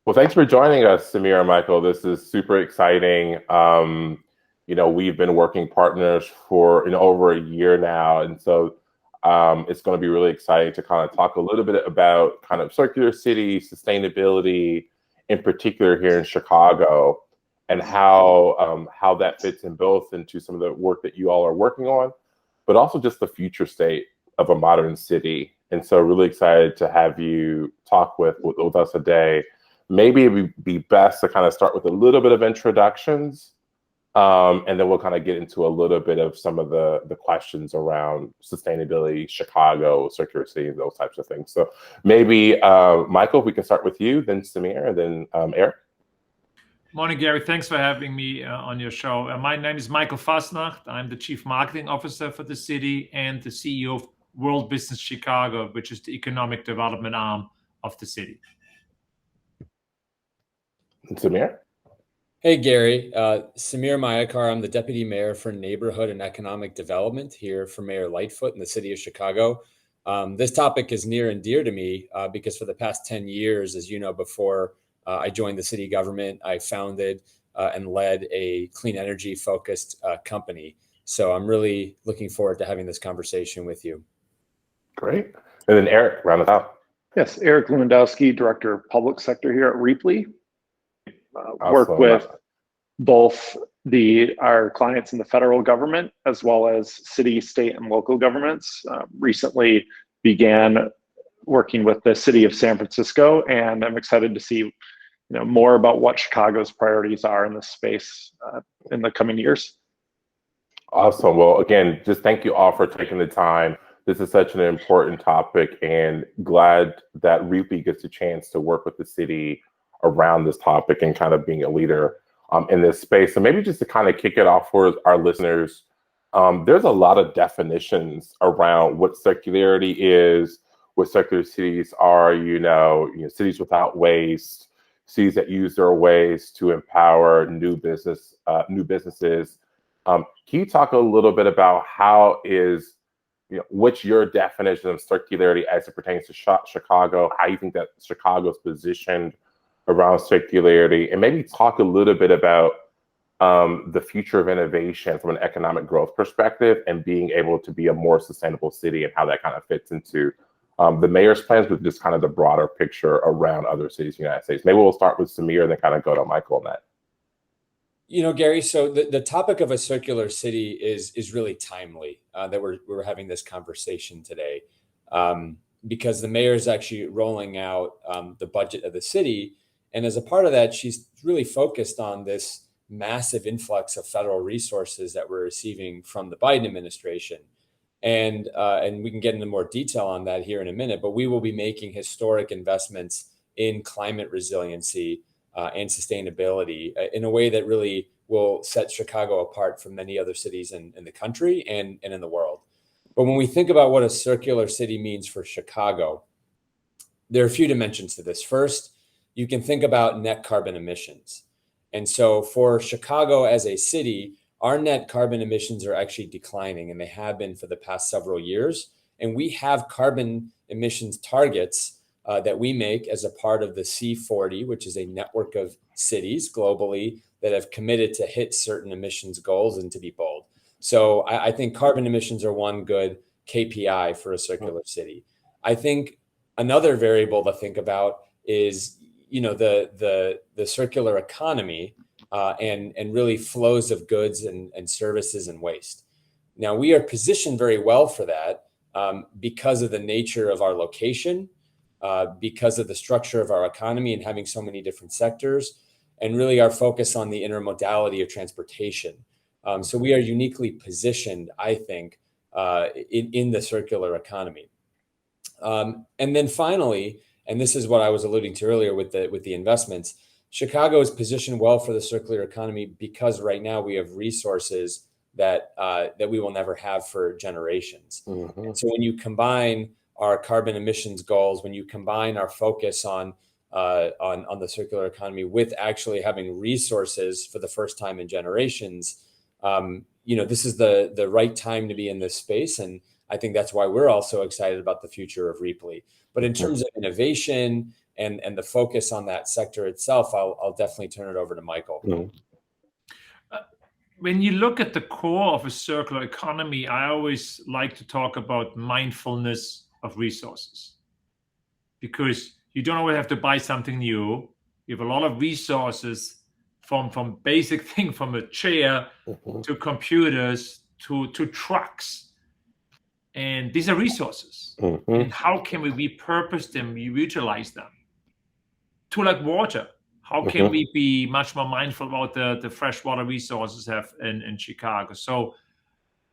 Well, thanks for joining us, Samir and Michael. This is super exciting. We've been working partners for over a year now, and so it's going to be really exciting to kind of talk a little bit about kind of circular city sustainability, in particular here in Chicago, and how that fits in both into some of the work that you all are working on, but also just the future state of a modern city. And so, really excited to have you talk with us today. Maybe it would be best to kind of start with a little bit of introductions, and then we'll kind of get into a little bit of some of the questions around sustainability, Chicago, circular city, those types of things. So maybe, Michael, if we can start with you, then Samir, and then Eric. Morning, Garry. Thanks for having me on your show. My name is Michael Fassnacht. I'm the Chief Marketing Officer for the city and the CEO of World Business Chicago, which is the economic development arm of the city. And Samir? Hey, Garry. Samir Mayekar. I'm the Deputy Mayor for Neighborhood and Economic Development here for Mayor Lightfoot in the city of Chicago. This topic is near and dear to me because for the past 10 years, as you know, before I joined the city government, I founded and led a clean energy focused company. So I'm really looking forward to having this conversation with you. Great. And then Eric, round it out. Yes, Eric Lewandowski, Director of Public Sector here at Rheaply. Work Awesome. with both our clients in the federal government as well as city, state, and local governments. Recently began working with the city of San Francisco, and I'm excited to see more about what Chicago's priorities are in this space in the coming years. Awesome. Well, again, just thank you all for taking the time. This is such an important topic, and glad that Rheaply gets a chance to work with the city around this topic and kind of being a leader in this space. So maybe just to kind of kick it off for our listeners, there's a lot of definitions around what circularity is, what circular cities are, cities without waste, cities that use their waste to empower new businesses. Can you talk a little bit about what's your definition of circularity as it pertains to Chicago, how you think that Chicago's positioned around circularity, and maybe talk a little bit about the future of innovation from an economic growth perspective and being able to be a more sustainable city and how that kind of fits into the mayor's plans, with just kind of the broader picture around other cities in the United States. Maybe we'll start with Samir and then kind of go to Michael on that. Garry, so the topic of a circular city is really timely that we're having this conversation today because the mayor is actually rolling out the budget of the city. And as a part of that, she's really focused on this massive influx of federal resources that we're receiving from the Biden administration. And we can get into more detail on that here in a minute, but we will be making historic investments in climate resiliency and sustainability in a way that really will set Chicago apart from many other cities in the country and in the world. But when we think about what a circular city means for Chicago, there are a few dimensions to this. First, you can think about net carbon emissions. And so for Chicago as a city, our net carbon emissions are actually declining, and they have been for the past several years. And we have carbon emissions targets that we make as a part of the C40, which is a network of cities globally that have committed to hit certain emissions goals and to be bold. So I think carbon emissions are one good KPI for a circular city. I think another variable to think about is the circular economy and really flows of goods and services and waste. Now, we are positioned very well for that because of the nature of our location, because of the structure of our economy and having so many different sectors, and really our focus on the intermodality of transportation. So we are uniquely positioned, I think, in the circular economy. And then finally, and this is what I was alluding to earlier with the investments, Chicago is positioned well for the circular economy because right now we have resources that we will never have for generations. Mm-hmm. And so when you combine our carbon emissions goals, when you combine our focus on the circular economy with actually having resources for the first time in generations, this is the right time to be in this space. And I think that's why we're also excited about the future of Rheaply. But in terms of innovation and the focus on that sector itself, I'll definitely turn it over to Michael. When you look at the core of a circular economy, I always like to talk about mindfulness of resources, because you don't always have to buy something new. You have a lot of resources, from basic thing, from a chair to computers to trucks. And these are resources. And how can we repurpose them, utilize them? To like water. How can we be much more mindful about the freshwater resources have in Chicago? So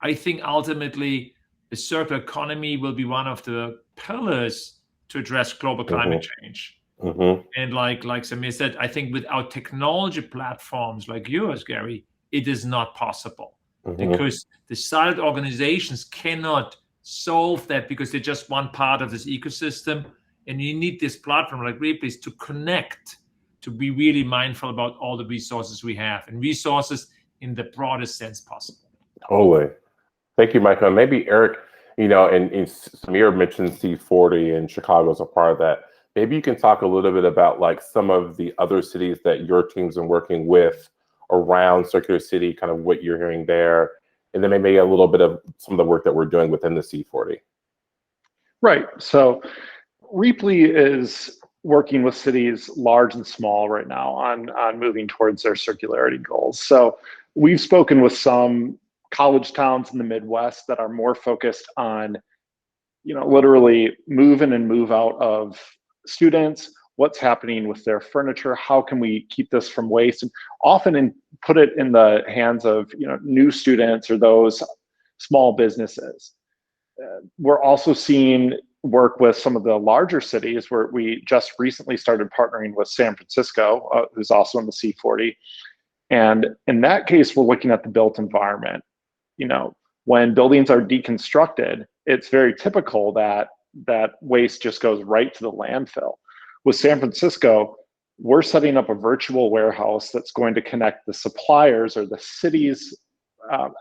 I think ultimately the circular economy will be one of the pillars to address global climate change. And like Samir said, I think without technology platforms like yours, Garry, it is not possible, because the silent organizations cannot solve that, because they're just one part of this ecosystem. And you need this platform like Rheaply to connect, to be really mindful about all the resources we have, and resources in the broadest sense possible. Totally. Thank you, Michael. And maybe Eric, and Samir mentioned C40 and Chicago as a part of that. Maybe you can talk a little bit about like some of the other cities that your team's been working with around Circular City, kind of what you're hearing there, and then maybe a little bit of some of the work that we're doing within the C40. Right. So Rheaply is working with cities large and small right now on moving towards their circularity goals. So we've spoken with some college towns in the Midwest that are more focused on, literally move in and move out of students, what's happening with their furniture, how can we keep this from waste, and often put it in the hands of new students or those small businesses. We're also seeing work with some of the larger cities, where we just recently started partnering with San Francisco, who's also in the C40. And in that case, we're looking at the built environment. When buildings are deconstructed, it's very typical that waste just goes right to the landfill. With San Francisco, we're setting up a virtual warehouse that's going to connect the suppliers or the city's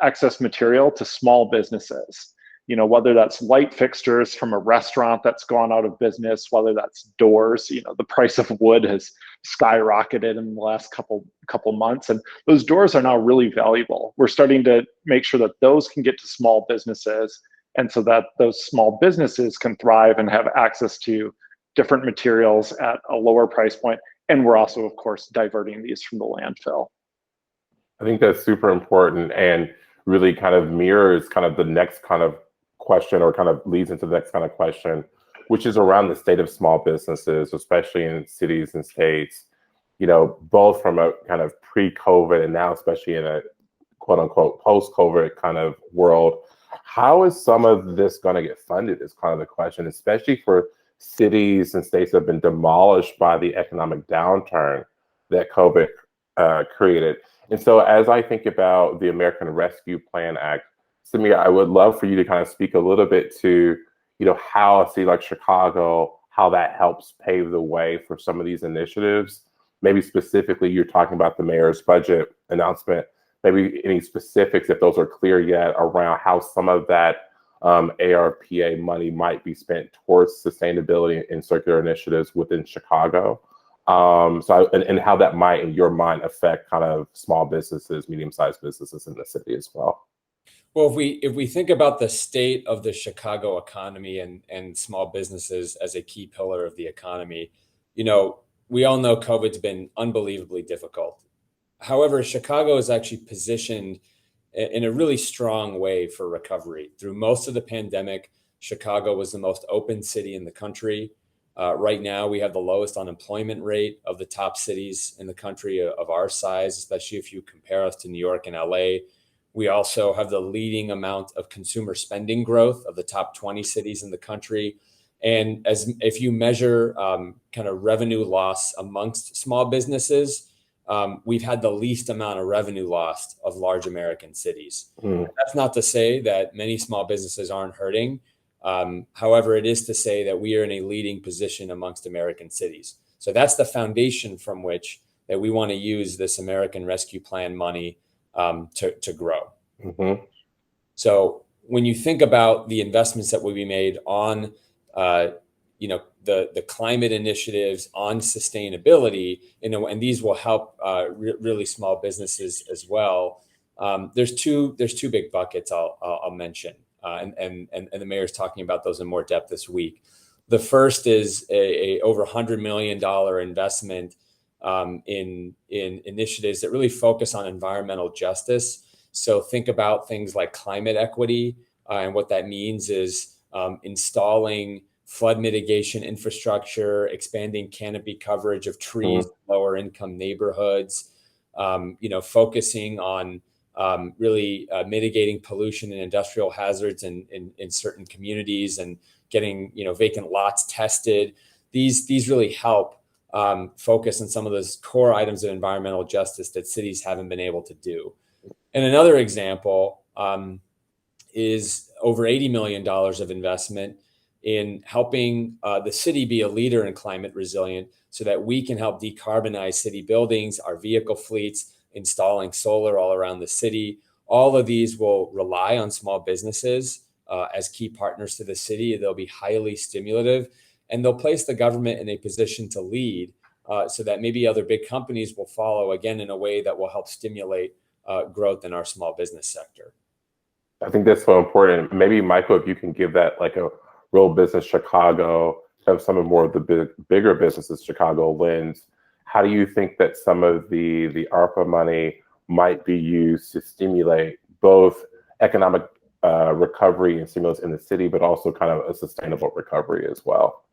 excess material to small businesses. Whether that's light fixtures from a restaurant that's gone out of business, whether that's doors. The price of wood has skyrocketed in the last couple months, and those doors are now really valuable. We're starting to make sure that those can get to small businesses, and so that those small businesses can thrive and have access to different materials at a lower price point. And we're also, of course, diverting these from the landfill. I think that's super important, and really kind of mirrors kind of the next kind of question, or kind of leads into the next kind of question, which is around the state of small businesses, especially in cities and states, both from a kind of pre-COVID and now especially in a quote unquote post-COVID kind of world. How is some of this going to get funded is kind of the question, especially for cities and states that have been demolished by the economic downturn that COVID created. And so as I think about the American Rescue Plan Act, Samir, I would love for you to kind of speak a little bit to, how a city like Chicago, how that helps pave the way for some of these initiatives. Maybe specifically, you're talking about the mayor's budget announcement. Maybe any specifics, if those are clear yet, around how some of that ARPA money might be spent towards sustainability and circular initiatives within Chicago. And how that might, in your mind, affect kind of small businesses, medium-sized businesses in the city as well. Well, if we think about the state of the Chicago economy and small businesses as a key pillar of the economy, we all know COVID's been unbelievably difficult. However, Chicago is actually positioned in a really strong way for recovery. Through most of the pandemic, Chicago was the most open city in the country. Right now, we have the lowest unemployment rate of the top cities in the country of our size, especially if you compare us to New York and LA. We also have the leading amount of consumer spending growth of the top 20 cities in the country. And if you measure kind of revenue loss amongst small businesses, we've had the least amount of revenue loss of large American cities. That's not to say that many small businesses aren't hurting. However, it is to say that we are in a leading position amongst American cities. So that's the foundation from which that we want to use this American Rescue Plan money to grow. So when you think about the investments that will be made on, the climate initiatives, on sustainability, and these will help really small businesses as well. There's two big buckets I'll mention, and the mayor's talking about those in more depth this week. The first is a over $100 million investment in initiatives that really focus on environmental justice. So think about things like climate equity, and what that means is installing flood mitigation infrastructure, expanding canopy coverage of trees, lower income neighborhoods, focusing on really mitigating pollution and industrial hazards in certain communities, and getting vacant lots tested. These really help focus on some of those core items of environmental justice that cities haven't been able to do. And another example is over $80 million of investment in helping the city be a leader in climate resilient, so that we can help decarbonize city buildings, our vehicle fleets, installing solar all around the city. All of these will rely on small businesses as key partners to the city. They'll be highly stimulative, and they'll place the government in a position to lead, so that maybe other big companies will follow, again, in a way that will help stimulate growth in our small business sector. I think that's so important. Maybe, Michael, if you can give that like a Real Business Chicago, have some of more of the bigger businesses Chicago lens. How do you think that some of the ARPA money might be used to stimulate both economic recovery and stimulus in the city, but also kind of a sustainable recovery as well?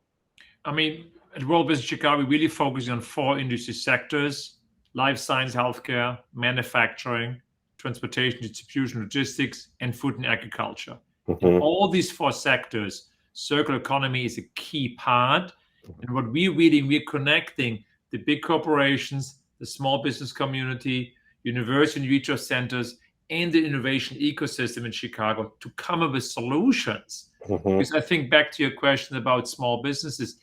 I mean, at World Business Chicago, we really focus on 4 industry sectors: life science, healthcare, manufacturing, transportation, distribution, logistics, and food and agriculture. In all these 4 sectors, circular economy is a key part. And what we're connecting the big corporations, the small business community, university and research centers, and the innovation ecosystem in Chicago to come up with solutions. Because I think, back to your question about small businesses,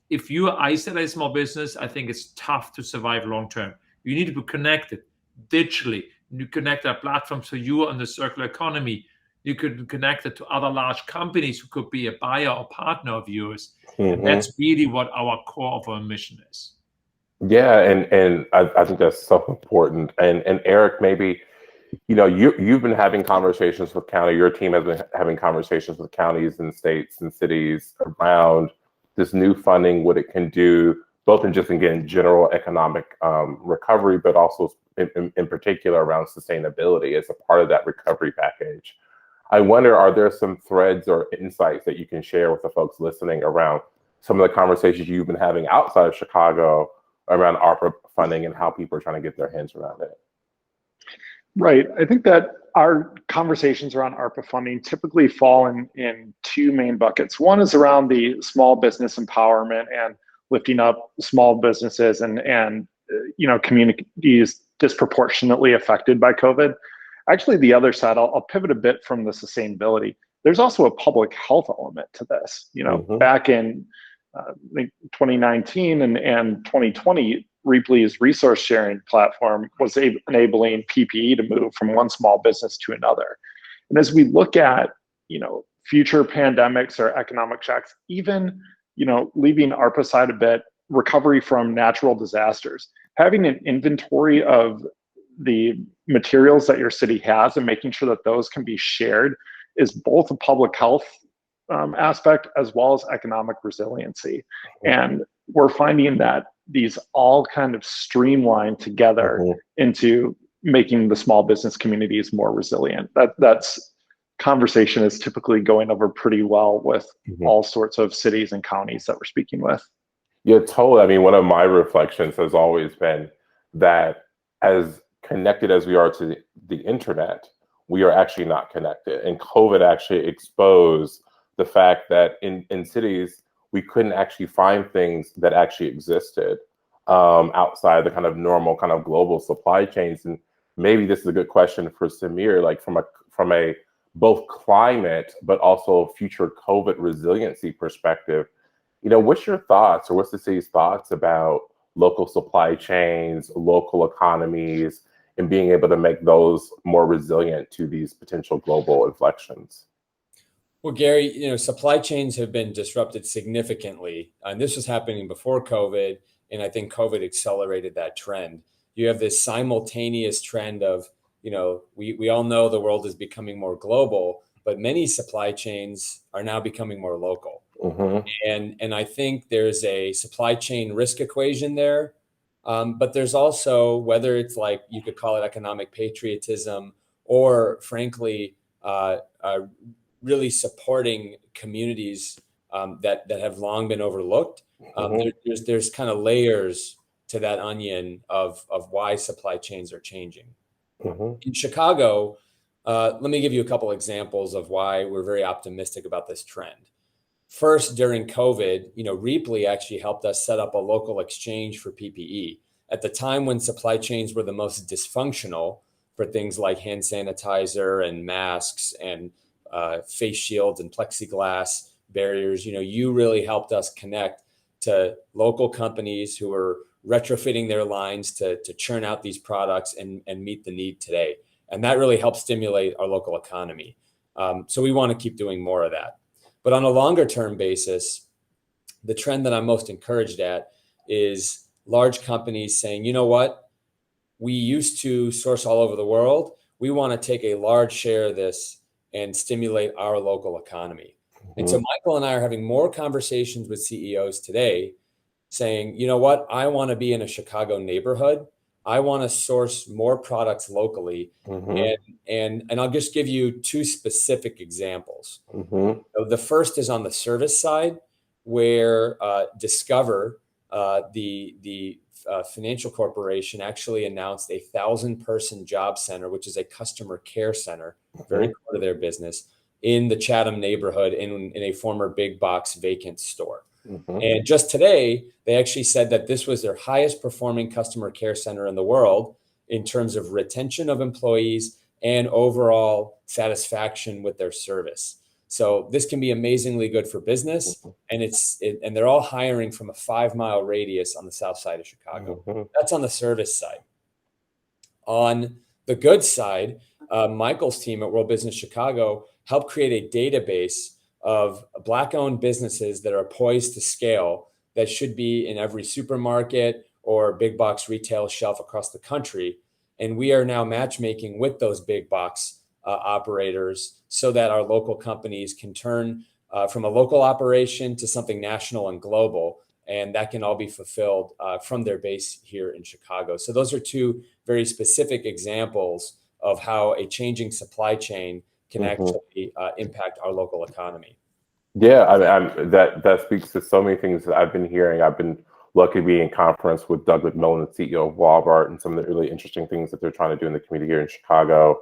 if you isolate small business, I think it's tough to survive long term. You need to be connected digitally. You connect our platform so you are on the circular economy. You could connect it to other large companies who could be a buyer or partner of yours. And that's really what our core of our mission is. Yeah, and I think that's so important. And Eric, maybe, you've been having conversations with county, your team has been having conversations with counties and states and cities around this new funding, what it can do, both in just, again, general economic recovery, but also in particular around sustainability as a part of that recovery package. I wonder, are there some threads or insights that you can share with the folks listening around some of the conversations you've been having outside of Chicago around ARPA funding and how people are trying to get their hands around it? Right. I think that our conversations around ARPA funding typically fall in 2 main buckets. One is around the small business empowerment and lifting up small businesses and communities disproportionately affected by COVID. Actually, the other side, I'll pivot a bit from the sustainability. There's also a public health element to this. Back in 2019 and 2020, Rheaply's resource sharing platform was enabling PPE to move from one small business to another. And as we look at, future pandemics or economic shocks, even, leaving ARPA aside a bit, recovery from natural disasters, having an inventory of the materials that your city has and making sure that those can be shared is both a public health aspect as well as economic resiliency. And we're finding that these all kind of streamline together into making the small business communities more resilient. That's conversation is typically going over pretty well with all sorts of cities and counties that we're speaking with. Yeah, totally. I mean, one of my reflections has always been that as connected as we are to the internet, we are actually not connected. And COVID actually exposed the fact that in cities, we couldn't actually find things that actually existed outside the kind of normal kind of global supply chains. And maybe this is a good question for Samir, like from a both climate, but also future COVID resiliency perspective. What's your thoughts, or what's the city's thoughts about local supply chains, local economies, in being able to make those more resilient to these potential global inflections? Well, Garry, supply chains have been disrupted significantly, and this was happening before COVID, and I think COVID accelerated that trend. You have this simultaneous trend of, we all know the world is becoming more global, but many supply chains are now becoming more local. And I think there's a supply chain risk equation there, but there's also, whether it's like you could call it economic patriotism, or frankly, really supporting communities that have long been overlooked. There's kind of layers to that onion of why supply chains are changing. In Chicago, let me give you a couple examples of why we're very optimistic about this trend. First, during COVID, Rheaply actually helped us set up a local exchange for PPE. At the time when supply chains were the most dysfunctional for things like hand sanitizer and masks and face shields and plexiglass barriers, you really helped us connect to local companies who are retrofitting their lines to churn out these products and meet the need today. And that really helps stimulate our local economy. So we want to keep doing more of that. But on a longer term basis, the trend that I'm most encouraged at is large companies saying, you know what, we used to source all over the world. We want to take a large share of this and stimulate our local economy. And so Michael and I are having more conversations with CEOs today saying, you know what, I want to be in a Chicago neighborhood. I want to source more products locally. And I'll just give you two specific examples. So the first is on the service side, where Discover, the financial corporation, actually announced a 1,000-person job center, which is a customer care center, very core to their business, in the Chatham neighborhood in a former big box vacant store. And just today, they actually said that this was their highest performing customer care center in the world in terms of retention of employees and overall satisfaction with their service. So this can be amazingly good for business, and and they're all hiring from a 5-mile radius on the south side of Chicago. That's on the service side. On the goods side, Michael's team at World Business Chicago helped create a database of Black-owned businesses that are poised to scale that should be in every supermarket or big box retail shelf across the country. And we are now matchmaking with those big box operators so that our local companies can turn from a local operation to something national and global. And that can all be fulfilled from their base here in Chicago. So those are two very specific examples of how a changing supply chain can actually impact our local economy. Yeah, that speaks to so many things that I've been hearing. I've been lucky to be in conference with Doug McMillan, the CEO of Walmart, and some of the really interesting things that they're trying to do in the community here in Chicago.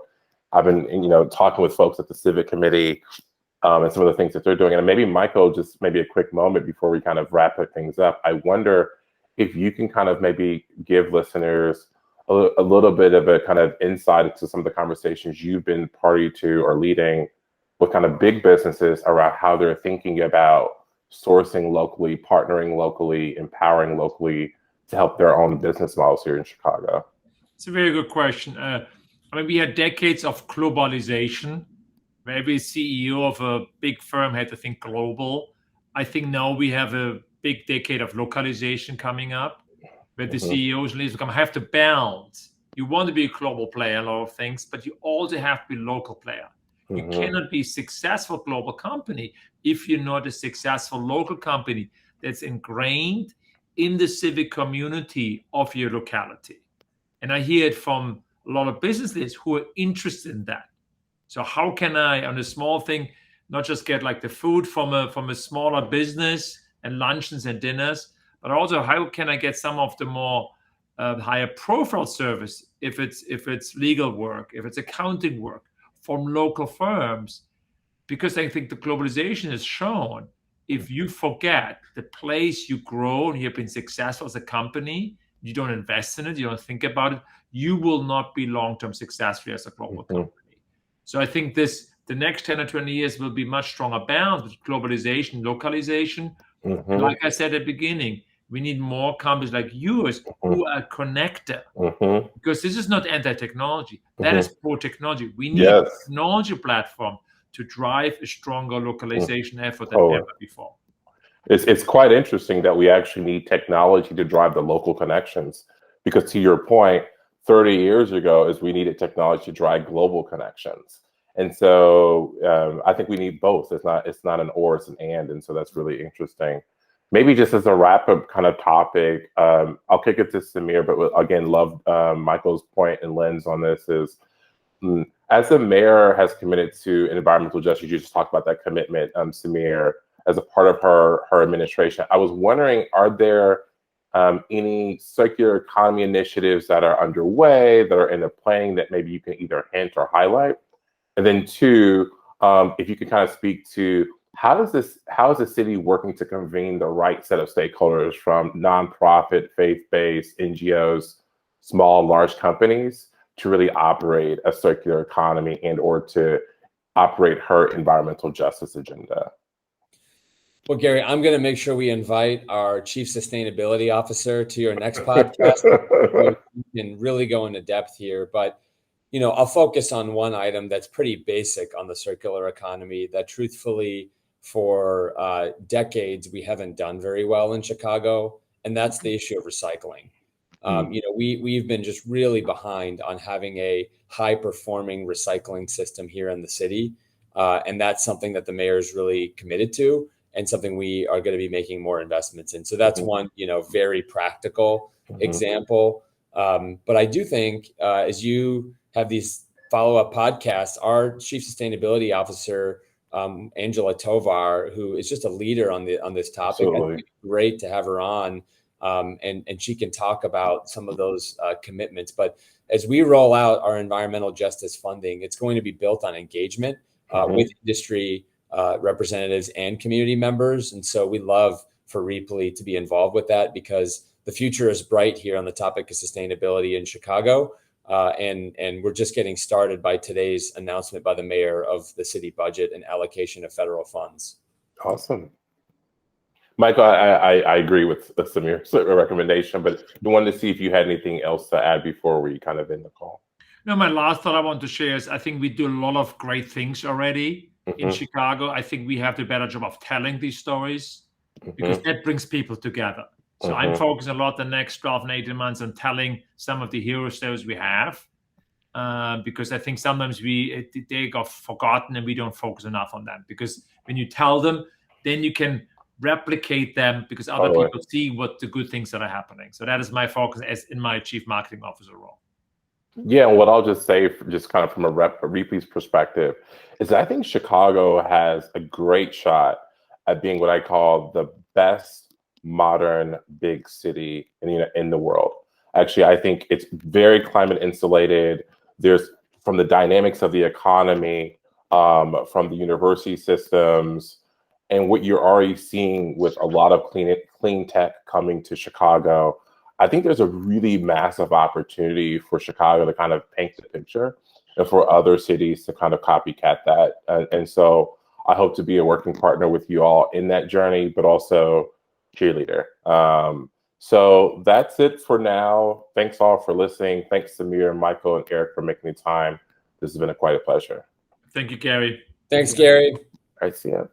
I've been, talking with folks at the Civic Committee and some of the things that they're doing. And maybe Michael, just maybe a quick moment before we kind of wrap things up. I wonder if you can kind of maybe give listeners a little bit of a kind of insight into some of the conversations you've been party to or leading with kind of big businesses around how they're thinking about sourcing locally, partnering locally, empowering locally to help their own business models here in Chicago. It's a very good question. We had decades of globalization, where every CEO of a big firm had to think global. I think now we have a big decade of localization coming up, where the CEOs and leaders have to balance. You want to be a global player in a lot of things, but you also have to be a local player. You cannot be a successful global company if you're not a successful local company that's ingrained in the civic community of your locality. And I hear it from a lot of business leaders who are interested in that. So how can I, on a small thing, not just get like the food from a smaller business and luncheons and dinners, but also how can I get some of the more higher profile service, if it's legal work, if it's accounting work, from local firms? Because I think the globalization has shown, if you forget the place you grow and you've been successful as a company, you don't invest in it, you don't think about it, you will not be long-term successful as a global company. So I think the next 10 or 20 years will be much stronger balance with globalization, localization. Like I said at the beginning, We need more companies like yours who are connected. Because this is not anti-technology. That is pro-technology. We need a technology platform to drive a stronger localization effort than ever before. It's quite interesting that we actually need technology to drive the local connections, because to your point, 30 years ago is we needed technology to drive global connections. And so I think we need both. It's not an or, it's an and so that's really interesting. Maybe just as a wrap-up kind of topic, I'll kick it to Samir, but again, love Michael's point and lens on this is, as the mayor has committed to environmental justice, you just talked about that commitment, Samir, as a part of her administration. I was wondering, are there any circular economy initiatives that are underway, that are in the planning, that maybe you can either hint or highlight? And then two, if you could kind of speak to how is the city working to convene the right set of stakeholders from nonprofit, faith-based, NGOs, small and large companies to really operate a circular economy and or to operate her environmental justice agenda? Well, Garry, I'm going to make sure we invite our Chief Sustainability Officer to your next podcast. We can really go into depth here, but I'll focus on one item that's pretty basic on the circular economy that truthfully for decades we haven't done very well in Chicago, and that's the issue of recycling. We've been just really behind on having a high-performing recycling system here in the city, and that's something that the mayor is really committed to, and something we are going to be making more investments in. So that's one, very practical example. But I do think as you have these follow-up podcasts, our Chief Sustainability Officer, Angela Tovar, who is just a leader on this topic, I think it's great to have her on, and she can talk about some of those commitments. But as we roll out our environmental justice funding, it's going to be built on engagement with industry representatives and community members. And so we love for Rheaply to be involved with that, because the future is bright here on the topic of sustainability in Chicago. And we're just getting started by today's announcement by the mayor of the city budget and allocation of federal funds. Awesome. Michael, I agree with Samir's recommendation, but I wanted to see if you had anything else to add before we kind of end the call. No, my last thought I want to share is I think we do a lot of great things already in Chicago. I think we have the better job of telling these stories because that brings people together. So I'm focusing a lot the next 12 and 18 months on telling some of the hero stories we have, because I think sometimes they got forgotten and we don't focus enough on them. Because when you tell them, then you can replicate them because other people see what the good things that are happening. So that is my focus as in my chief marketing officer role. Yeah, and what I'll just say, just kind of from a Rheaply's perspective, is I think Chicago has a great shot at being what I call the best modern big city in the world. Actually, I think it's very climate insulated. There's, from the dynamics of the economy, from the university systems, and what you're already seeing with a lot of clean tech coming to Chicago, I think there's a really massive opportunity for Chicago to kind of paint the picture and for other cities to kind of copycat that. And so I hope to be a working partner with you all in that journey, but also cheerleader. So that's it for now. Thanks all for listening. Thanks Samir, Michael, and Eric for making the time. This has been quite a pleasure. Thank you, Garry. Thanks, Garry. All right, see ya.